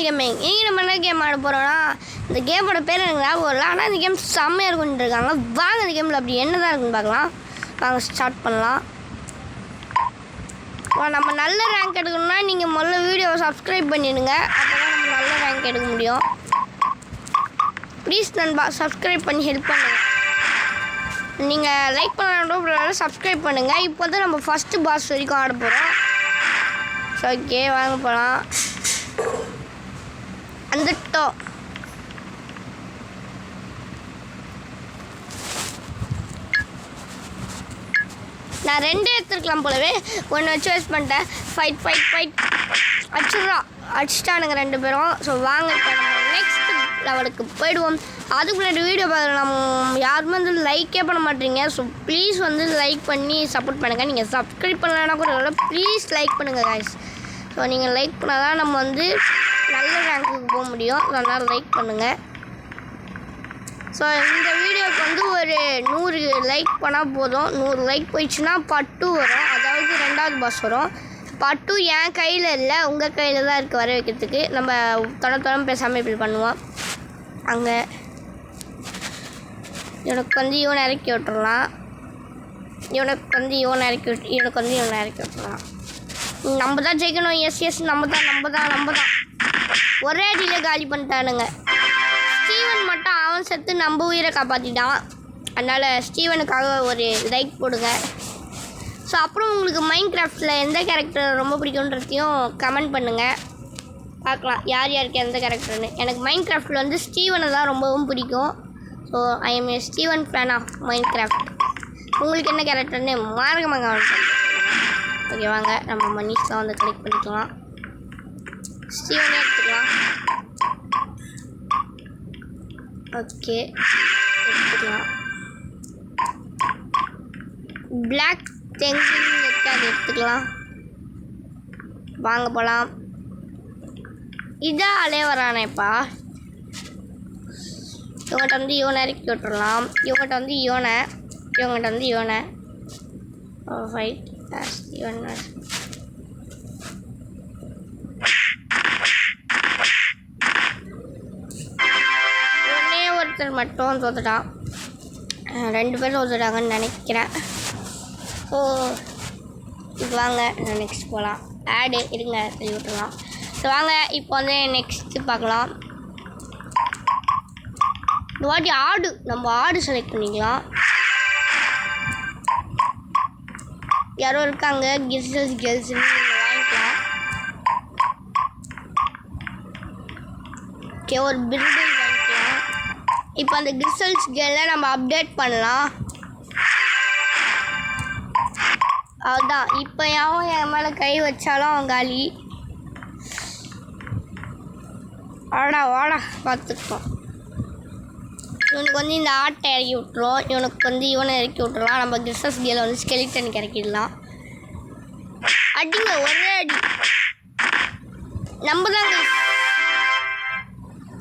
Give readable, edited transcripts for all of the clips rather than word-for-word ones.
Gaming. இங்கே நம்ம என்ன கேம் ஆட போகிறோன்னா, இந்த கேமோட பேர் எனக்கு ஞாபகம் வரல, ஆனால் இந்த கேம் செம்மையாக இருக்குன்னு இருக்காங்க. வாங்க இந்த கேமில் அப்படி என்ன தான் இருக்குன்னு பார்க்கலாம். வாங்க ஸ்டார்ட் பண்ணலாம். நம்ம நல்ல ரேங்க் எடுக்கணும்னா நீங்கள் முதல்ல வீடியோவை சப்ஸ்கிரைப் பண்ணிடுங்க. அப்போ தான் நம்ம நல்ல ரேங்க் எடுக்க முடியும். ப்ளீஸ் நண்பா சப்ஸ்கிரைப் பண்ணி ஹெல்ப் பண்ணுங்கள். நீங்கள் லைக் பண்ணலாம், சப்ஸ்கிரைப் பண்ணுங்கள். இப்போ தான் நம்ம ஃபஸ்ட்டு பாஸ் வரைக்கும் ஆட போகிறோம். ஓகே வாங்க போகலாம். வந்துட்டோம். நான் 2 எடுத்துருக்கலாம் போலவே, ஒன்று வச்சு வேஸ்ட் பண்ணிட்டேன். ஃபைட் அடிச்சிட்டானுங்க 2 பேரும். ஸோ வாங்க இப்போ நம்ம நெக்ஸ்ட் லெவலுக்கு போயிடுவோம். அதுக்குள்ளே வீடியோ பார்க்கலாம். யாருமே வந்து லைக்கே பண்ண மாட்டீங்க. ஸோ ப்ளீஸ் வந்து லைக் பண்ணி சப்போர்ட் பண்ணுங்கள். நீங்கள் சப்ஸ்கிரைப் பண்ணலன்னா கூட ப்ளீஸ் லைக் பண்ணுங்கள் காய்ஸ். ஸோ நீங்கள் லைக் பண்ணால் தான் நம்ம வந்து நல்ல ரேங்க்குக்கு போக முடியும். அதனால் லைக் பண்ணுங்கள். ஸோ இந்த வீடியோவுக்கு வந்து ஒரு 100 லைக் பண்ணால் போதும். 100 லைக் போயிடுச்சுன்னா பார்ட் 2 வரும். அதாவது 2வது பாஸ் வரும். பார்ட் 2 என் கையில் இல்லை, உங்கள் கையில் தான் இருக்குது வர வைக்கிறதுக்கு. நம்ம தொடர்ந்து பேசாமல் இப்படி பண்ணுவோம். அங்கே இவனுக்கு வந்து இவனை இறக்கி விட்டுடலாம். இவனை இறக்கி விட்டுடலாம். நம்ம தான் ஜெயிக்கணும். எஸ் நம்ம தான் ஒரே அடியில் காலி பண்ணிட்டானுங்க. ஸ்டீவன் மட்டும் அவன் செத்து நம்ம உயிரை காப்பாற்றிட்டான். அதனால் ஸ்டீவனுக்காக ஒரு லைக் போடுங்க. ஸோ அப்புறம் உங்களுக்கு மைண்ட் கிராஃப்டில் எந்த கேரக்டர் ரொம்ப பிடிக்குன்றதையும் கமெண்ட் பண்ணுங்கள். பார்க்கலாம் யார் யாருக்கு எந்த கேரக்டர்னு. எனக்கு மைண்ட் கிராஃப்டில் வந்து ஸ்டீவனை தான் ரொம்பவும் பிடிக்கும். So I am a Steven fan of Minecraft. உங்களுக்கு என்ன கேரக்டர்னு மார்க்கமாக கமெண்ட் பண்ணுங்கள். ஓகே வாங்க நம்ம மணிஸ்லாம் வந்து கலெக்ட் பண்ணிக்கலாம். ஸ்டீவனே எடுத்துக்கலாம். ஓகே எடுத்துக்கலாம். பிளாக் தெங்கின் அது எடுத்துக்கலாம். வாங்க போகலாம். இதான் அலே வரானேப்பா. இவங்கள்ட்ட வந்து இவனை இறக்கி விட்டுடலாம். இவங்கள்ட்ட வந்து இவனை ஃபைட் ஒன்னே ஒருத்தர் மட்டும் தோத்துட்டான். 2 பேர் தோத்துட்டாங்கன்னு நினைக்கிறேன். ஸோ இது வாங்க நான் நெக்ஸ்ட் போகலாம். ஆடு இருங்க தள்ளி விட்டுலாம். ஸோ வாங்க இப்போ வந்து நெக்ஸ்ட்டு பார்க்கலாம். இந்த வாட்டி நம்ம ஆடு செலக்ட் பண்ணிக்கலாம். யாரோ இருக்காங்க கேர்ள்ஸ்ன்னு வாங்கிக்கலாம். ஓகே ஒரு பில்டிங் வாங்கிக்கலாம். இப்போ அந்த கிறிஸ்டல்ஸ் கேர்ளை நம்ம அப்டேட் பண்ணலாம். அதுதான் இப்போ யாவும் என் மேலே கை வச்சாலும் அவன் காலி. வாடா பார்த்துக்கிட்டோம். இவனுக்கு வந்து இந்த ஆட்டை இறக்கி விட்டுரும். இவனுக்கு வந்து இவனை இறக்கி விட்டுருலாம். நம்ம கிறிஸ்டஸ் கேல வந்து ஸ்கெலிட்டனுக்கு இறக்கிடலாம். அடிங்க ஒரே அடி. நம்ம தாங்க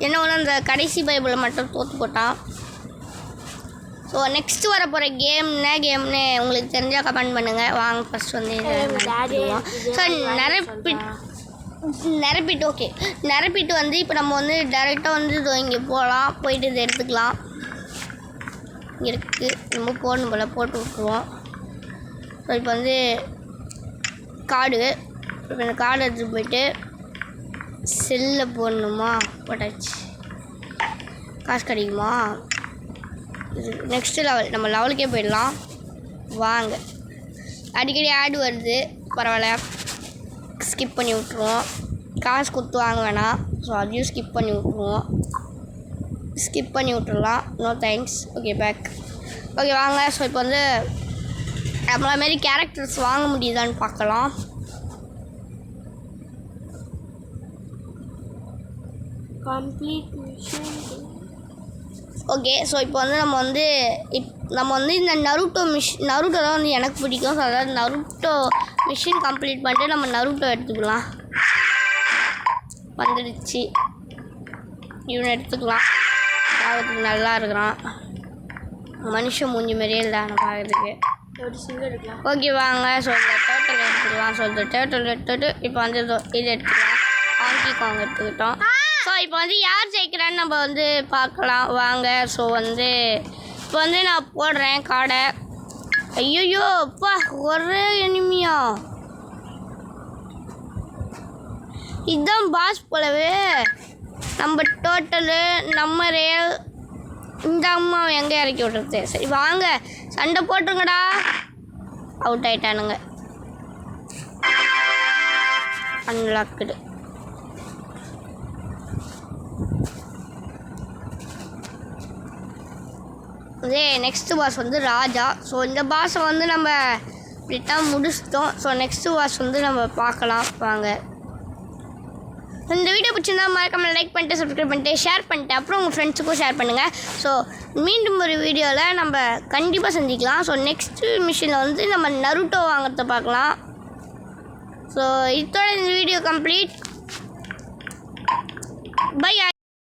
என்ன ஒன்று அந்த கடைசி பைபிளில் மட்டும் தோற்று போட்டான். ஸோ நெக்ஸ்ட் வர போகிற கேம்னு உங்களுக்கு தெரிஞ்சால் கமெண்ட் பண்ணுங்கள். வாங்க ஃபஸ்ட் வந்து ஸோ நிரப்பிட்டு ஓகே நிரப்பிட்டு வந்து இப்போ நம்ம வந்து டைரெக்டாக வந்து இங்கே போகலாம். போயிட்டு இதை எடுத்துக்கலாம். இங்கே இருக்குது நம்ம போடணும் போல் போட்டு விட்ருவோம். ஸோ இப்போ வந்து கார்டு இந்த கார்டு எடுத்துகிட்டு போயிட்டு செல்லில் போடணுமா? போட்டாச்சு. காசு கிடைக்குமா? இது நெக்ஸ்ட்டு லெவல். நம்ம லெவலுக்கே போயிடலாம். வாங்க. அடிக்கடி ஆடு வருது, பரவாயில்ல, ஸ்கிப் பண்ணி விட்ருவோம். காசு கொடுத்து வாங்க வேணாம். ஸோ அதையும் ஸ்கிப் பண்ணி விட்டுடலாம். No thanks. Okay back. Okay வாங்க. ஸோ இப்போ வந்து நம்மள மாரி கேரக்டர்ஸ் வாங்க முடியுதான்னு பார்க்கலாம். Complete mission. ஓகே ஸோ இப்போ வந்து நம்ம வந்து இந்த நருட்டோ தான் வந்து எனக்கு பிடிக்கும். ஸோ அதாவது நருட்டோ மிஷின் கம்ப்ளீட் பண்ணிட்டு நம்ம நருட்டோ எடுத்துக்கலாம். வந்துடுச்சு. இவனை எடுத்துக்கலாம். பார்க்கறதுக்கு நல்லா இருக்கிறான். மனுஷன் மூஞ்சி மாதிரியே இல்லை நான் பார்க்கறதுக்கு. ஓகே வாங்க. ஸோ இந்த டேர்ட்டில் எடுத்துக்கலாம். ஸோ இந்த டேர்ட்டில் எடுத்துகிட்டு இப்போ வந்து இது எடுத்துக்கலாம். வாங்கி டோங்கிகாங் எடுத்துக்கிட்டோம். ஸோ இப்போ வந்து யார் ஜெயிக்கிறான்னு நம்ம வந்து பார்க்கலாம் வாங்க. ஸோ வந்து இப்போ வந்து நான் போடுறேன் கார்டை. ஐயோ அப்பா ஒரே எனிமியா, இதுதான் பாஸ் போலவே. நம்ம டோட்டலு நம்ம ரேல் இந்த அம்மா எங்கே இறக்கி விட்றது. சரி வாங்க சண்டை போட்டுருங்கடா. அவுட் ஆயிட்டானுங்க. அன்லாக்குடு. அதே நெக்ஸ்ட்டு பாஸ் வந்து ராஜா. ஸோ இந்த பாஸை வந்து நம்ம இப்படித்தான் முடிச்சிட்டோம். ஸோ நெக்ஸ்ட்டு பாஸ் வந்து நம்ம பார்க்கலாம் வாங்க. இந்த வீடியோ பிடிச்சிருந்தா மறக்காம லைக் பண்ணிட்டு சப்ஸ்கிரைப் பண்ணிட்டு ஷேர் பண்ணிட்டு அப்புறம் உங்கள் ஃப்ரெண்ட்ஸுக்கும் ஷேர் பண்ணுங்கள். ஸோ மீண்டும் ஒரு வீடியோவில் நம்ம கண்டிப்பாக சந்திக்கலாம். ஸோ நெக்ஸ்ட்டு மிஷினில் வந்து நம்ம நருட்டோ வாங்கிறத பார்க்கலாம். ஸோ இதோட இந்த வீடியோ கம்ப்ளீட். பை.